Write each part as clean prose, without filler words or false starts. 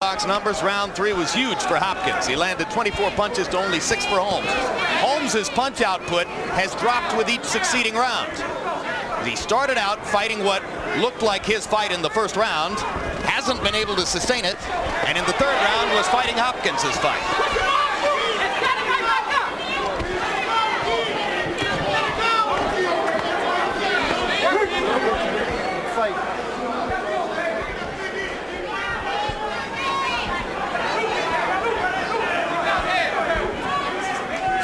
Box numbers, round 3 was huge for Hopkins. He landed 24 punches to only 6 for Holmes. Holmes's punch output has dropped with each succeeding round. He started out fighting what looked like his fight in the first round, hasn't been able to sustain it, and in the third round was fighting Hopkins's fight.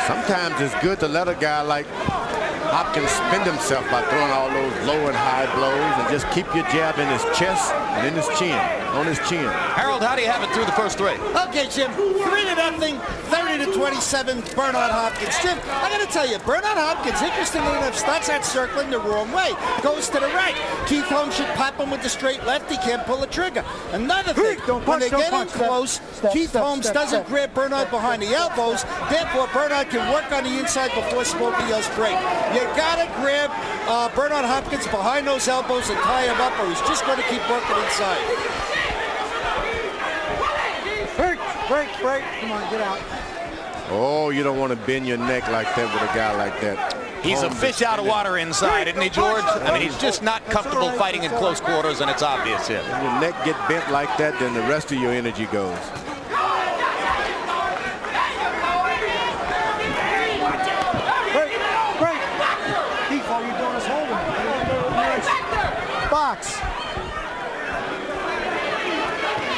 Sometimes it's good to let a guy like Hopkins spend himself by throwing all those low and high blows and just keep your jab in his chest and in his chin, on his chin. Harold, how do you have it through the first 3? Okay, Jim, 3-0, 30-27, Bernard Hopkins. Jim, I got to tell you, Bernard Hopkins, interestingly enough, starts out circling the wrong way, goes to the right. Keith Holmes should pop him with the straight left. He can't pull the trigger. Another thing, when they get in close, Keith Holmes doesn't grab Bernard behind the elbows. Therefore, Bernard can work on the inside before Smokey yells break. You got to grab Bernard Hopkins behind those elbows and tie him up, or he's just going to keep working inside. Break. Come on, get out. Oh, you don't want to bend your neck like that with a guy like that. He's a fish out of water inside, isn't he, George? I mean, he's just not comfortable fighting in close quarters, and it's obvious here. When your neck get bent like that, then the rest of your energy goes. Break. Keith, all you're doing is holding. Box.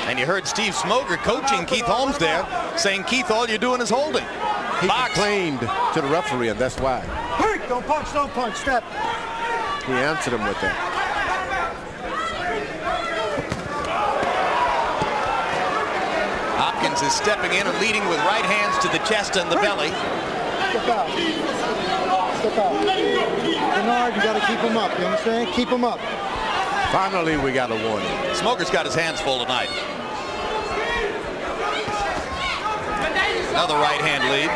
And you heard Steve Smoger coaching Keith Holmes there, saying, Keith, all you're doing is holding. He complained to the referee, and that's why. Don't punch, step. He answered him with that. Hopkins is stepping in and leading with right hands to the chest and the belly. Step out. Bernard, you got to keep him up, you understand? Keep him up. Finally, we got a warning. Smoger's got his hands full tonight. Another right hand lead.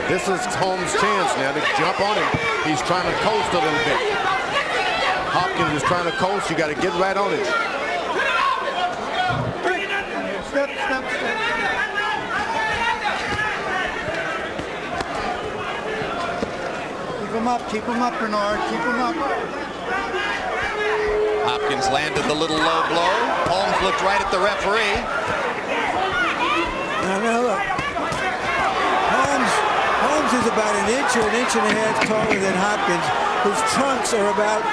This is Holmes' chance now to jump on him. He's trying to coast a little bit. Hopkins is trying to coast. You got to get right on it. Step. Keep him up, Bernard. Keep him up. Hopkins landed the little low blow. Holmes looked right at the referee. Now look. Holmes is about an inch or an inch and a half taller than Hopkins. His trunks are about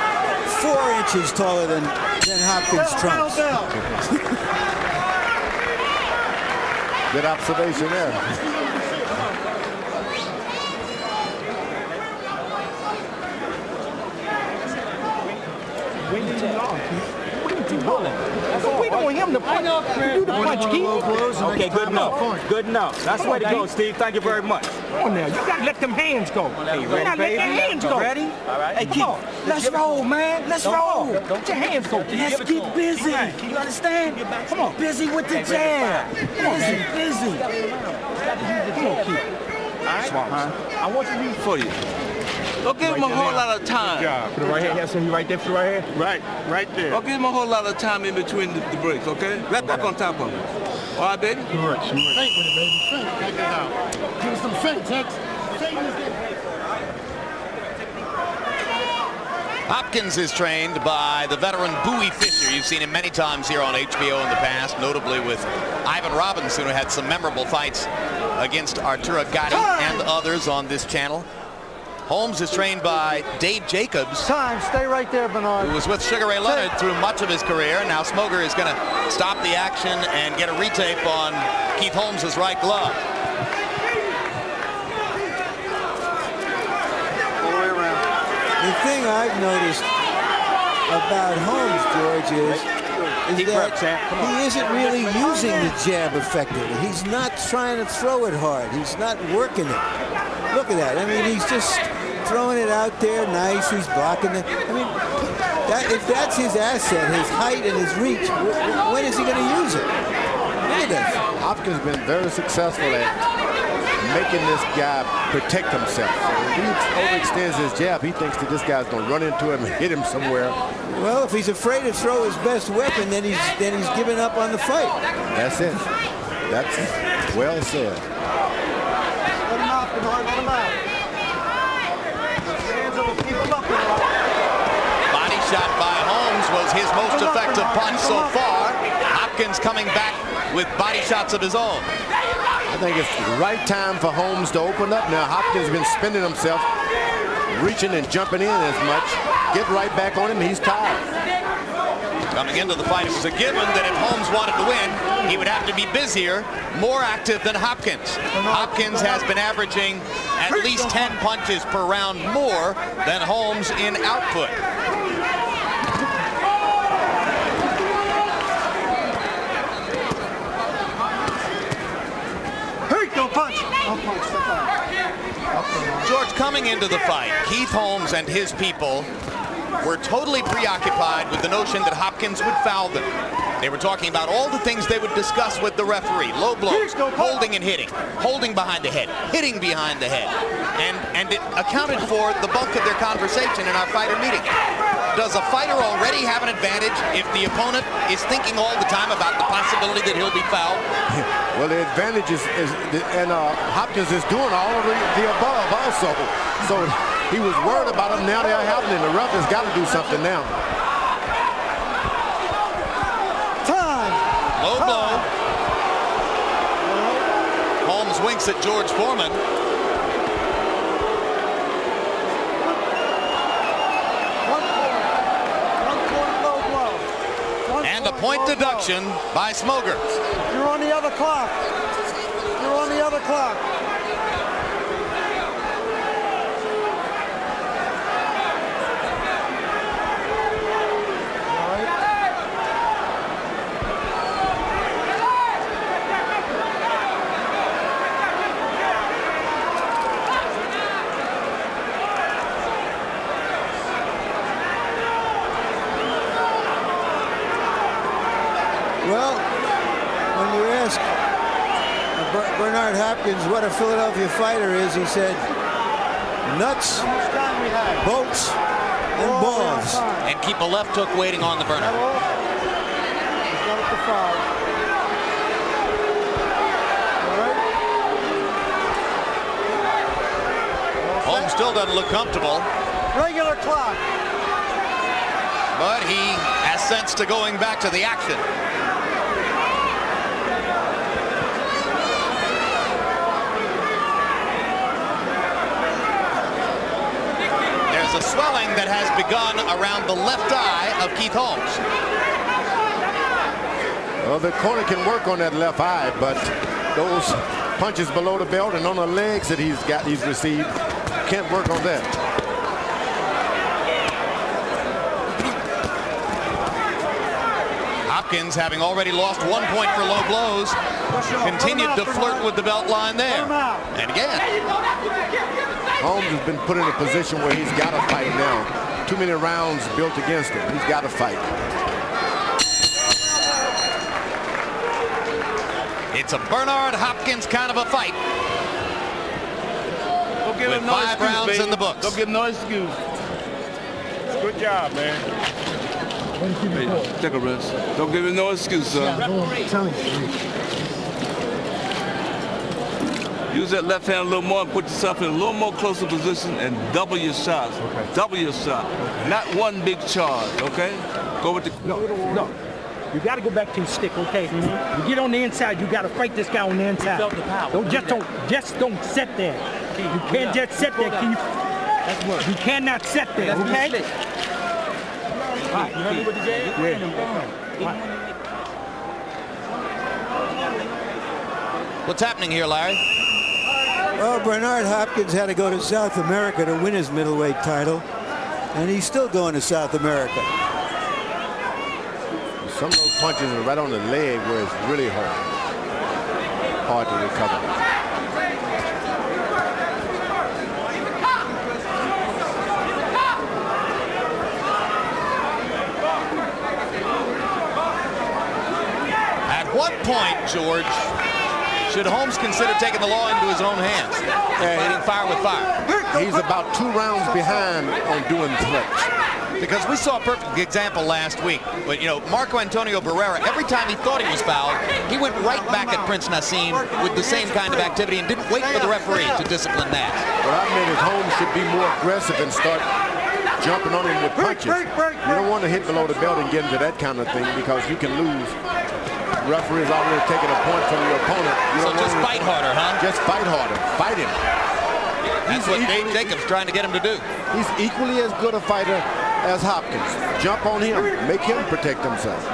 4 inches taller than Hopkins' trunks. Good observation there. We don't want him to punch. You the punch, Keith. Okay, good enough. Good enough. That's the way to go, Steve. Thank you very much. Come on now. You got to let them hands go. You got to let their hands go. Ready? All right. Hey, Keith, let's roll, man. Let's roll. Let your hands go. Let's get busy. You understand? Come on. Busy with the jab. Busy. Come on, Keith. All right. I want you to read for you. Don't give him a whole lot of time. For the right hand, yes, you right there for the right hand? Right there. Don't give him a whole lot of time in between the breaks, okay? Let back on top of him. All right, baby? Correct. Feint with it, baby. Feint. Check it out. Give us some feint, Tex. Hopkins is trained by the veteran Bowie Fischer. You've seen him many times here on HBO in the past, notably with Ivan Robinson, who had some memorable fights against Arturo Gatti and others on this channel. Holmes is trained by Dave Jacobs. Stay right there, Bernard. Who was with Sugar Ray Leonard through much of his career. Now Smoger is going to stop the action and get a retape on Keith Holmes' right glove. The thing I've noticed about Holmes, George, is that he isn't really using the jab effectively. He's not trying to throw it hard. He's not working it. Look at that. I mean, he's just throwing it out there nice. He's blocking it. I mean, if that's his asset, his height and his reach, when is he going to use it? Look at this. Hopkins has been very successful at making this guy protect himself. So if he overextends his jab, he thinks that this guy's going to run into him and hit him somewhere. Well, if he's afraid to throw his best weapon, then he's giving up on the fight. That's it. That's well said. Let him out, Bernard. Let him out. Hands up, keep him up, Bernard. Body shot by Holmes was his most effective punch so far. Hopkins coming back with body shots of his own. I think it's the right time for Holmes to open up now. Hopkins has been spending himself, reaching and jumping in as much. Get right back on him. He's tired. Coming into the fight, it was a given that if Holmes wanted to win, he would have to be busier, more active than Hopkins. Hopkins has been averaging at least 10 punches per round more than Holmes in output. Don't punch. Don't punch. George, coming into the fight, Keith Holmes and his people were totally preoccupied with the notion that Hopkins would foul them. They were talking about all the things they would discuss with the referee. Low blows, holding and hitting, holding behind the head, hitting behind the head. And it accounted for the bulk of their conversation in our fighter meeting. Does a fighter already have an advantage if the opponent is thinking all the time about the possibility that he'll be fouled? Well, the advantage is Hopkins is doing all of the above also. So he was worried about them. Now they're happening. The ref has got to do something now. Time. Low blow. Holmes winks at George Foreman. And a point deduction by Smoger. You're on the other clock. You're on the other clock. Well, when you ask Bernard Hopkins what a Philadelphia fighter is, he said, nuts, bolts, and balls. And keep a left hook waiting on the burner. He's got it to 5. All right. Holmes still doesn't look comfortable, Regular clock. but he has sense to going back to the action. There's a swelling that has begun around the left eye of Keith Holmes. Well, the corner can work on that left eye, but those punches below the belt and on the legs that he's received, can't work on that. Hopkins, having already lost 1 point for low blows, continued to flirt with the belt line there. And again, Holmes has been put in a position where he's got to fight now. Too many rounds built against him. He's got to fight. it's a Bernard Hopkins kind of a fight. Don't give With him no 5 excuse, rounds baby. in the books. Don't give him no excuse. Good job, man. Hey, take a rest. Don't give him no excuse, son. Use that left hand a little more and put yourself in a little more closer position and double your shots. Okay. Double your shot. Not one big charge, okay? Go with the... No. You got to go back to your stick, okay? You get on the inside. You got to fight this guy on the inside. Felt the power. Don't sit there. You can't just sit there. You cannot sit there, okay? Right. You heard what the jab? What's happening here, Larry? Well, Bernard Hopkins had to go to South America to win his middleweight title, and he's still going to South America. Some of those punches are right on the leg where it's really hard to recover. At what point, George, Should Holmes consider taking the law into his own hands and fighting fire with fire? He's about 2 rounds behind on doing threats. Because we saw a perfect example last week. But, you know, Marco Antonio Barrera, every time he thought he was fouled, he went right back at Prince Nassim with the same kind of activity and didn't wait for the referee to discipline that. What I meant is Holmes should be more aggressive and start jumping on him with punches. You don't want to hit below the belt and get into that kind of thing because you can lose. The referee is already taking a point from your opponent. So just fight harder, huh? Just fight harder. Fight him. That's what Dave Jacobs trying to get him to do. He's equally as good a fighter as Hopkins. Jump on him. Make him protect himself.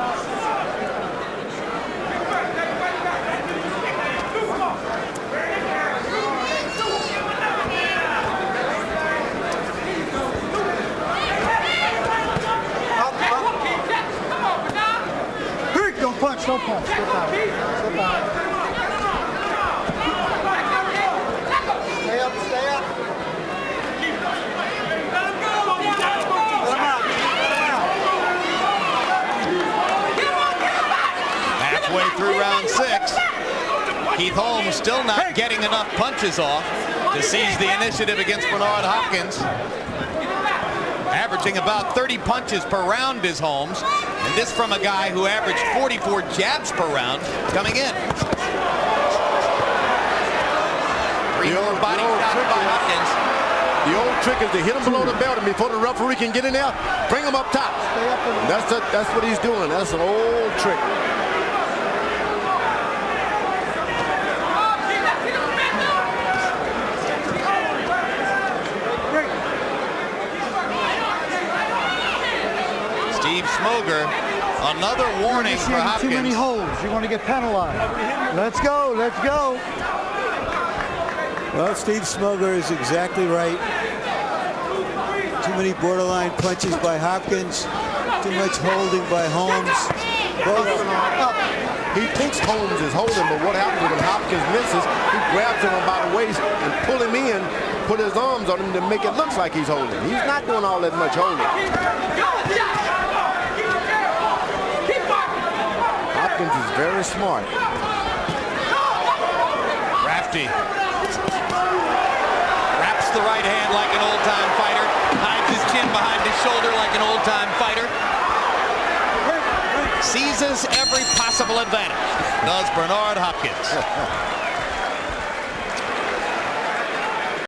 Don't punch. Step out. Step out. Stay up, stay up. Halfway through round 6, Keith Holmes still not getting enough punches off to seize the initiative against Bernard Hopkins. Averaging about 30 punches per round is Holmes, and this from a guy who averaged 44 jabs per round coming in. 3 more body shots by Hopkins. The old trick is to hit him below the belt, and before the referee can get in there, bring him up top. That's what he's doing. That's an old trick. Steve Smoger, another warning for Hopkins. Too many holds. You're going to get penalized. Let's go. Let's go. Well, Steve Smoger is exactly right. Too many borderline punches by Hopkins. Too much holding by Holmes. Both up. He thinks Holmes is holding, but what happens when Hopkins misses? He grabs him by the waist and pull him in, put his arms on him to make it look like he's holding. He's not doing all that much holding. Hopkins is very smart. Rafty wraps the right hand like an old-time fighter, hides his chin behind his shoulder like an old-time fighter. Seizes every possible advantage, does Bernard Hopkins.